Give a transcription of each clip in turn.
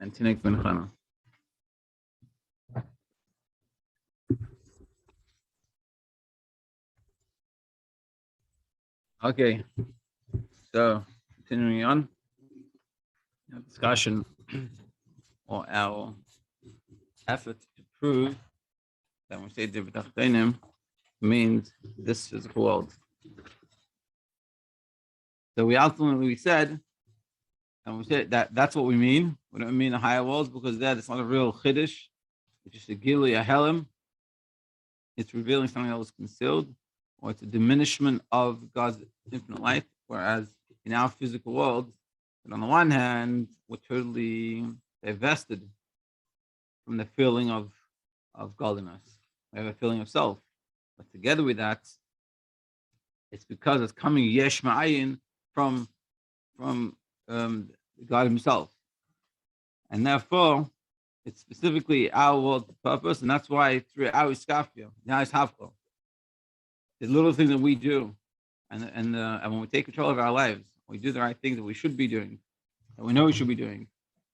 and Tinek ben Chana. Okay, so continuing on, our discussion or our effort to prove that when we say Divrei Tachtonim means this physical world. So we ultimately said, and we said that that's what we mean. We don't mean the higher worlds because it's not a real chiddush. It's just a gili, a helim. It's revealing something that was concealed, or it's a diminishment of God's infinite light. Whereas in our physical world, and on the one hand, we're totally divested from the feeling of godliness. We have a feeling of self. But together with that, it's because it's coming yesh ma'ayin from God Himself, and therefore it's specifically our world purpose, and that's why through our iskafia, now it's havko, the little things that we do, and when we take control of our lives, we do the right things that we should be doing, that we know we should be doing,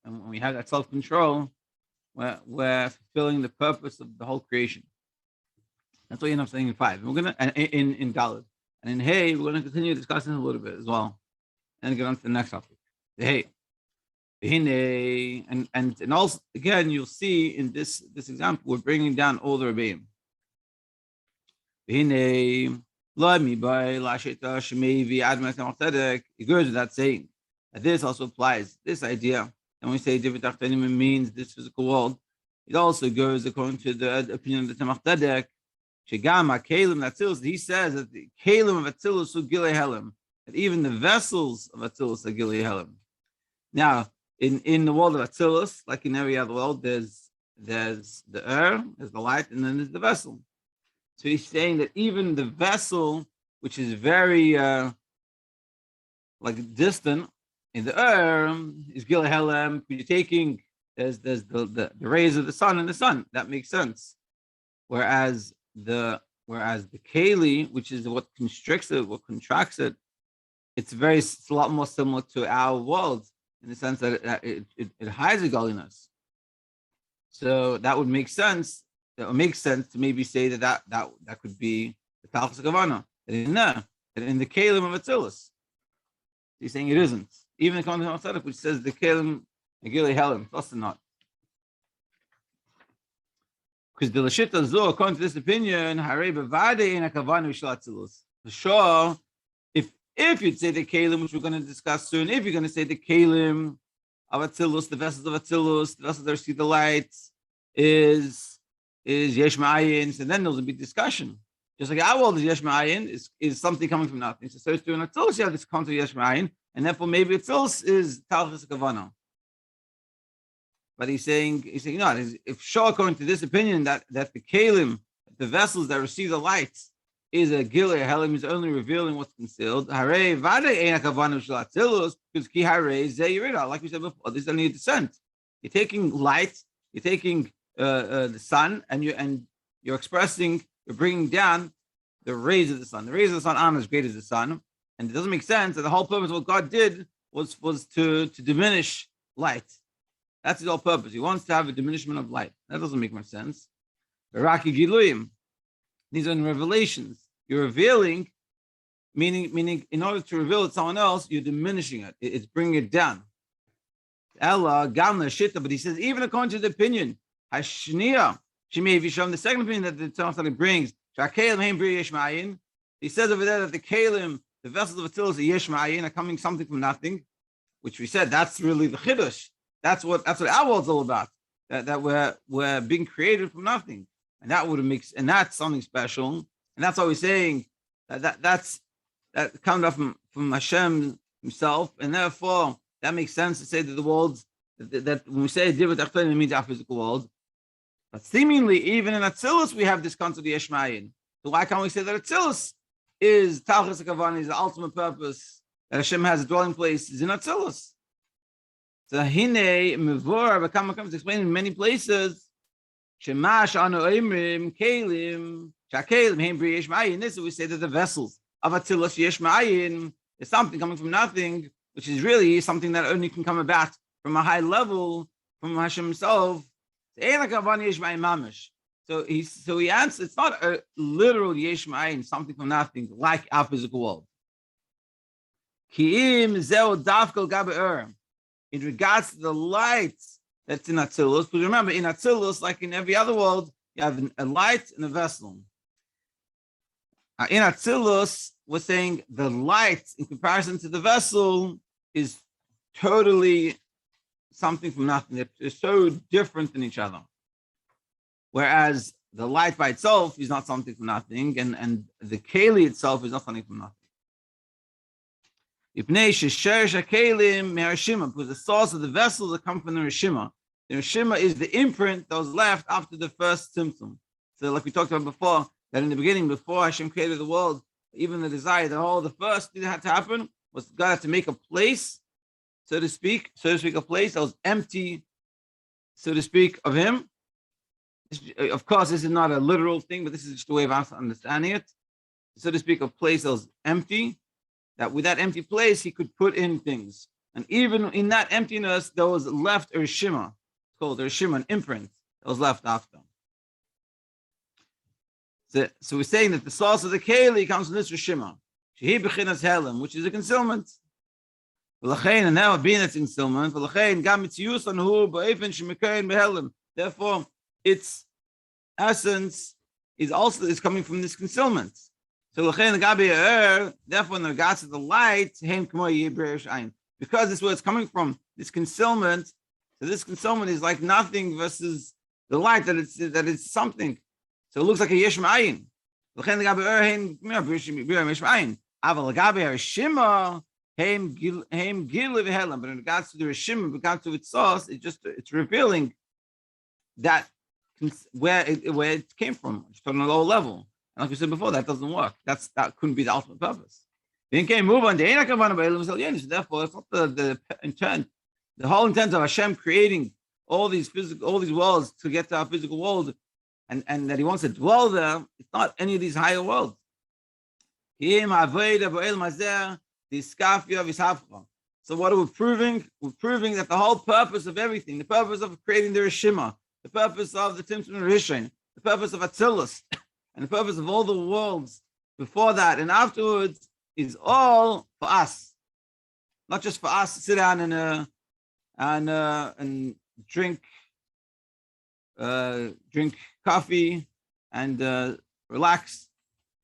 and when we have that self-control, we're fulfilling the purpose of the whole creation. That's what you end up saying in 5. And we're gonna and in Daled, and in Hey, we're gonna continue discussing a little bit as well, and get on to the next topic. The Hey. And also again, you'll see in this example, we're bringing down all the Rebbeim. It goes without saying that this also applies. This idea, and when we say Divrei Tachtonim means this physical world, it also goes according to the opinion of the Tzemach Tzedek. He says that the Kalim of Atzilus are Gilei Helim, that even the vessels of Atzilus are Gilei Helim. Now, in the world of Atzilus, like in every other world, there's the there's the light, and then there's the vessel. So he's saying that even the vessel, which is very distant in the is Gilei Helim. You're taking there's the rays of the sun and the sun. That makes sense. Whereas the Keli, which is what constricts it, what contracts it, it's a lot more similar to our world in the sense that it hides the godliness. So that would make sense. It would make sense to maybe say that could be the Talchas Kavana. In the Kalim of Atzilus. He's saying it isn't. Even the context of which says the Kalim and Gilei Helim, plus not. Because the Lashita Zo, according to this opinion, Harei Bevade in a Kavana Vishal Atzilus. For sure, if you'd say the Kalim, which we're going to discuss soon, if you're going to say the Kalim of Atzilus, the vessels of Atzilus, the vessels that see the lights, is Yesh Ma'ayin, so then there's a big discussion. Just like our world is Yesh Ma'ayin, is something coming from nothing. So it's doing Atzilus, you have this concept of Yesh Ma'ayin, and therefore maybe Atzilus is Talchas Kavana. But he's saying no, if sure, according to this opinion, that the Kalim, the vessels that receive the lights, is a Gilei Helim, is only revealing what's concealed. Harei Vade Ein HaKavana Shel Atzilus, because Ki Harei Zeh Yerida. Like we said before, this is only a descent. You're taking light, you're taking the sun, and you're bringing down the rays of the sun. The rays of the sun aren't as great as the sun, and it doesn't make sense that the whole purpose of what God did was to diminish light. That's his whole purpose. He wants to have a diminishment of light. That doesn't make much sense. Raki Giluyim. These are revelations. You're revealing, meaning in order to reveal it to someone else, you're diminishing it. It's bringing it down. Ella Gamla Shita, but he says, even according to the opinion, Hashniya, Shimei the second opinion that the Tzemach brings, he says over there that the Kalim, the vessels of Atzilus, the Yesh Ma'ayin, are coming something from nothing, which we said that's really the Chiddush. That's what our world's all about. That we're being created from nothing, and that's something special. And that's why we're saying that comes up from Hashem Himself, and therefore that makes sense to say that the worlds that when we say Divrei Tachtonim, it means our physical world. But seemingly, even in Atzilus, we have this concept of Yesh Ma'ayin. So why can't we say that Atzilus is Talchas Kavana, is the ultimate purpose that Hashem has a dwelling place is in Atzilus? So Hine Mevor becomes explained in many places. Shemash anu oimrim kelim shakelim heim bri yesh ma'ayin. This we say that the vessels of Atzilus yesh ma'ayin is something coming from nothing, which is really something that only can come about from a high level, from Hashem himself. So he answers, it's not a literal yesh ma'ayin, something from nothing, like our physical world. In regards to the light that's in Atzilus, because remember, in Atzilus, like in every other world, you have a light and a vessel. In Atzilus, we're saying the light in comparison to the vessel is totally something from nothing. They're so different than each other. Whereas the light by itself is not something from nothing, and the keli itself is not something from nothing. Because the source of the vessels that come from the Rishima. The Rishima is the imprint that was left after the first symptom. So like we talked about before, that in the beginning, before Hashem created the world, even the desire, the first thing that had to happen was God had to make a place, so to speak, a place that was empty, so to speak, of him. Of course, this is not a literal thing, but this is just a way of us understanding it. So to speak, a place that was empty, that with that empty place, he could put in things. And even in that emptiness, there was left a Rishima. It's called a Rishima, an imprint that was left after. So we're saying that the source of the Keli comes from this Rishima, Shehi Bechinas Helam, which is a concealment. And now being its concealment, therefore, its essence is coming from this concealment. So therefore, in regards to the light, because this is where it's coming from, this concealment. So this concealment is like nothing versus the light that it's something. So it looks like a yesh ma'ayin. But in regards to the Rishim, in regards to its source, it's revealing that where it came from, just on a low level. And like we said before, that doesn't work. That couldn't be the ultimate purpose. Then came move on. Therefore, it's not the intent. The whole intent of Hashem creating all these worlds to get to our physical world, and that He wants to dwell there. It's not any of these higher worlds. So what are we proving? We're proving that the whole purpose of everything, the purpose of creating the Rishima, the purpose of the Tzimtzum Rishon, the purpose of Atzilus, and the purpose of all the worlds before that and afterwards is all for us, not just for us to sit down and drink coffee and relax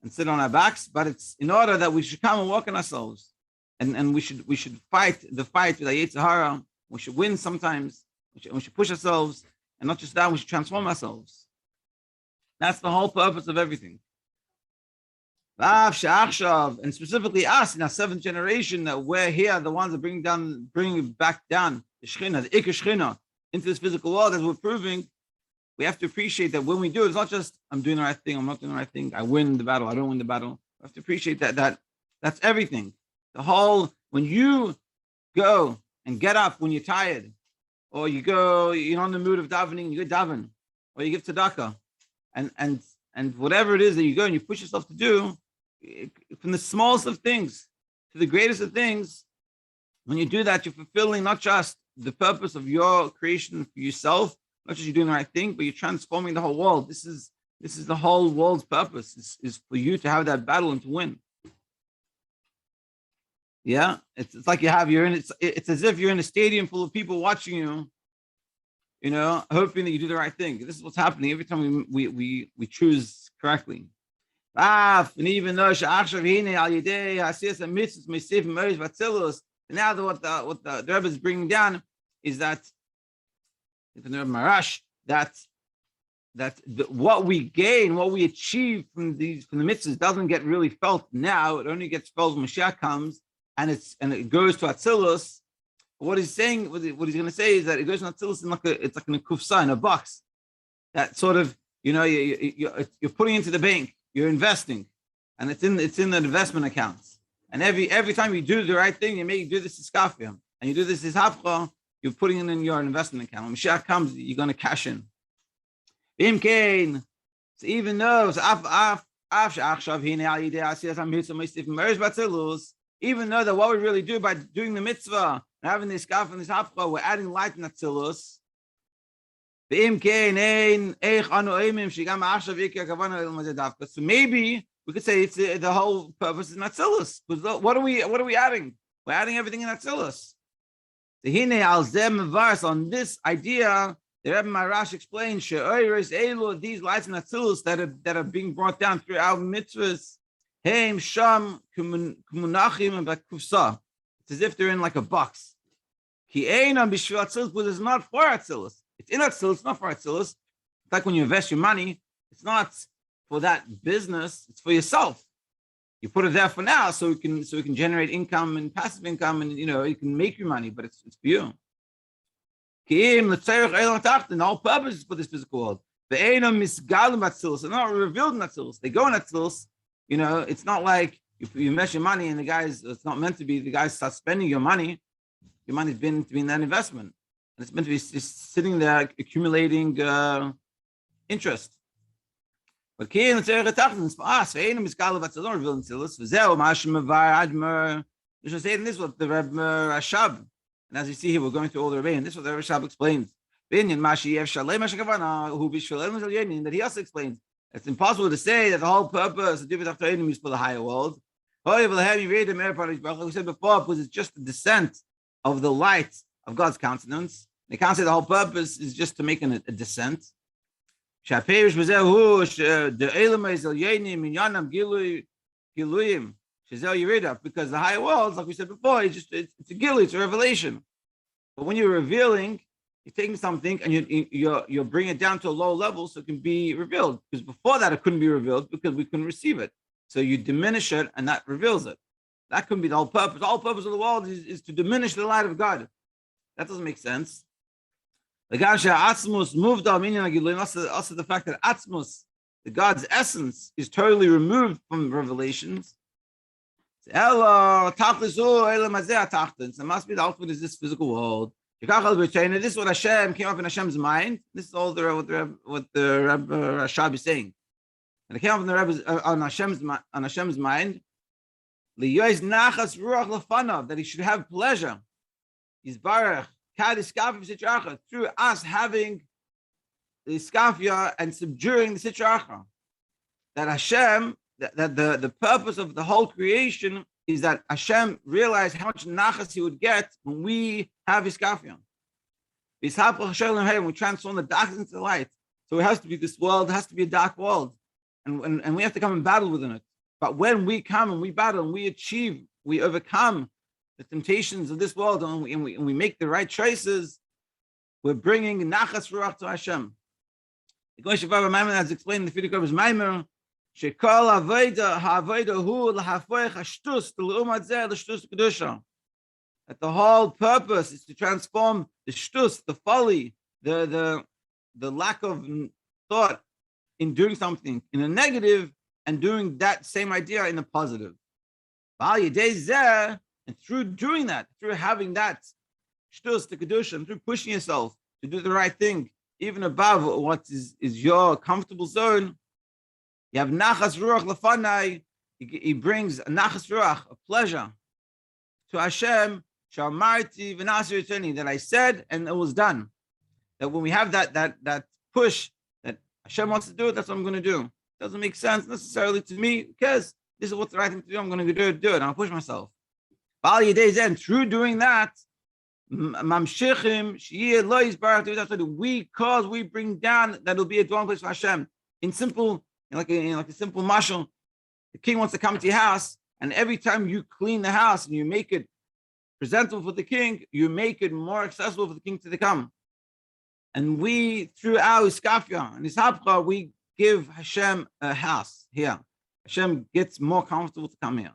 and sit on our backs, but it's in order that we should come and walk on ourselves, and we should fight the fight with our Yetzer Hara. We should win sometimes. We should push ourselves, and not just that, we should transform ourselves. That's the whole purpose of everything. And specifically us in our seventh generation, that we're here, the ones that bring back down the Shechina, the Ikar Shechina, into this physical world, as we're proving. We have to appreciate that when we do it, it's not just I'm doing the right thing, I'm not doing the right thing, I win the battle, I don't win the battle. We have to appreciate that that's everything. The whole, when you go and get up when you're tired, or you're not in the mood of davening, you go daven, or you give tzedakah, and whatever it is that you go and you push yourself to do, from the smallest of things to the greatest of things, when you do that, you're fulfilling not just the purpose of your creation for yourself, not just you're doing the right thing, but you're transforming the whole world. This is the whole world's purpose, is for you to have that battle and to win. Yeah, it's like it's as if you're in a stadium full of people watching you, hoping that you do the right thing. This is what's happening every time we choose correctly. And even though now what the Rebbe is bringing down is that what we gain, what we achieve from the mitzvahs doesn't get really felt now. It only gets felt when Mashiach comes, and it goes to Atzilus. What he's saying, what he's going to say is that it goes to Atzilus it's like in a kufsa, in a box. That sort of, you're putting into the bank, you're investing, and it's in the investment accounts. And every time you do the right thing, you do this iskafia, and you do this ishafcha, you're putting it in your investment account. When Mashiach comes, you're going to cash in. So even though, even though that what we really do by doing the mitzvah Having this Kaf and this Hapcha, we're adding light in Atzilus. So maybe we could say it's the whole purpose is Atzilus. What are we adding? We're adding everything in Atzilus. On this idea, the Rebbe Marash explains these lights in Atzilus that are being brought down through our mitzvahs. It's as if they're in like a box. But it's not for Atzilus. It's in Atzilus, not for Atzilus. It's like when you invest your money, it's not for that business, it's for yourself. You put it there for now so it can generate income and passive income, and you can make your money, but it's for you. The whole purpose is for this physical world. They're not revealed in Atzilus. They go in Atzilus. It's not like if you invest your money and it's not meant to be, the guy starts spending your money's been to be in that investment. And it's meant to be just sitting there accumulating interest. But this is what the Rebbe Rashab, and as you see here, we're going through all the Rebbe, and this is what the Rebbe Rashab explains. That he also explains it's impossible to say that the whole purpose of Divrei Tachtonim is for the higher world. We said before, because it's just the descent of the light of God's countenance. They can't say the whole purpose is just to make a descent. Because the higher worlds, like we said before, it's a gilui, it's a revelation. But when you're revealing, you're taking something and you're bringing it down to a low level so it can be revealed. Because before that, it couldn't be revealed because we couldn't receive it. So you diminish it and that reveals it. That couldn't be the whole purpose. The whole purpose of the world is to diminish the light of God. That doesn't make sense. Also the fact that Atzmus, the God's essence, is totally removed from revelations. So it must be the ultimate is this physical world. This is what Hashem came up in Hashem's mind. This is all what the Rebbe Rashab is saying. And it came up in the Rebbe's, on Hashem's mind. That he should have pleasure. Through us having the iskafia and subduing the sitracha. That Hashem, that the purpose of the whole creation is that Hashem realized how much nachas he would get when we have iskafia. We transform the darkness into the light. So it has to be this world, it has to be a dark world. And we have to come and battle within it. But when we come and we battle and we overcome the temptations of this world and we make the right choices, we're bringing nachas ruach to Hashem. The Goy Shavava Maimon has explained in the Fidukov's Maimon, Shekol ha'avoida hu l'hafoich hashtus l'umat zeh l'shtus kedusha. That the whole purpose is to transform the shtus, the folly, the lack of thought in doing something in a negative and doing that same idea in a positive. And through doing that, through having that shtus, the kedusha, and through pushing yourself to do the right thing, even above what is your comfortable zone, you have nachas ruach lefanai. He brings a nachas ruach, a pleasure, to Hashem. Shamarti v'nasir eteni, that I said and it was done. That when we have that push that Hashem wants to do it, that's what I'm going to do. It doesn't make sense necessarily to me because this is what's the right thing to do. I'm going to do it. I'll push myself. Through doing that, because we bring down that it'll be a dwelling place for Hashem. In like a simple mashal, the king wants to come to your house, and every time you clean the house and you make it presentable for the king, you make it more accessible for the king to come. And we, through our iskafia and ishapcha, we give Hashem a house here. Hashem gets more comfortable to come here.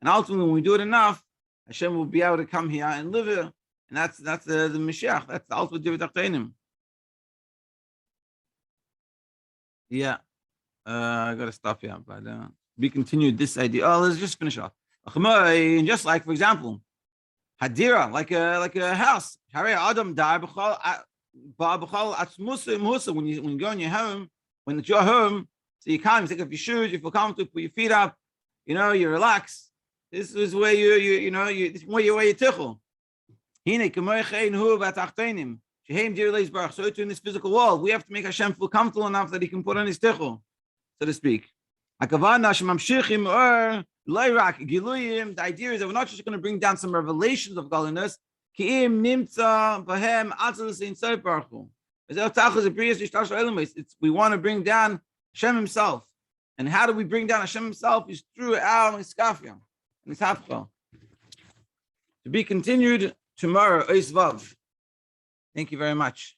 And ultimately, when we do it enough, Hashem will be able to come here and live here. And that's the Mashiach. That's the ultimate Divrei Tachtonim. Yeah. I got to stop here. But we continued this idea. Oh, let's just finish off. Just like, for example, Hadira, like a house. When you go in your home, when it's your home, so you come, you take off your shoes, you feel comfortable, put your feet up, you relax. This is where you tichel. Hine kemoichein hu v'atachtenim. Shehem dir leis barach. So in this physical world, we have to make Hashem feel comfortable enough that He can put on His tichel, so to speak. Hakavana shemamshichim or loirak giluyim. The idea is that we're not just going to bring down some revelations of godliness. Kiim nimtza bahem atzalus in soif baruch hu. We want to bring down Hashem Himself. And how do we bring down Hashem Himself? Is through our iskafia and ishafcha. To be continued tomorrow, Ois Vav. Thank you very much.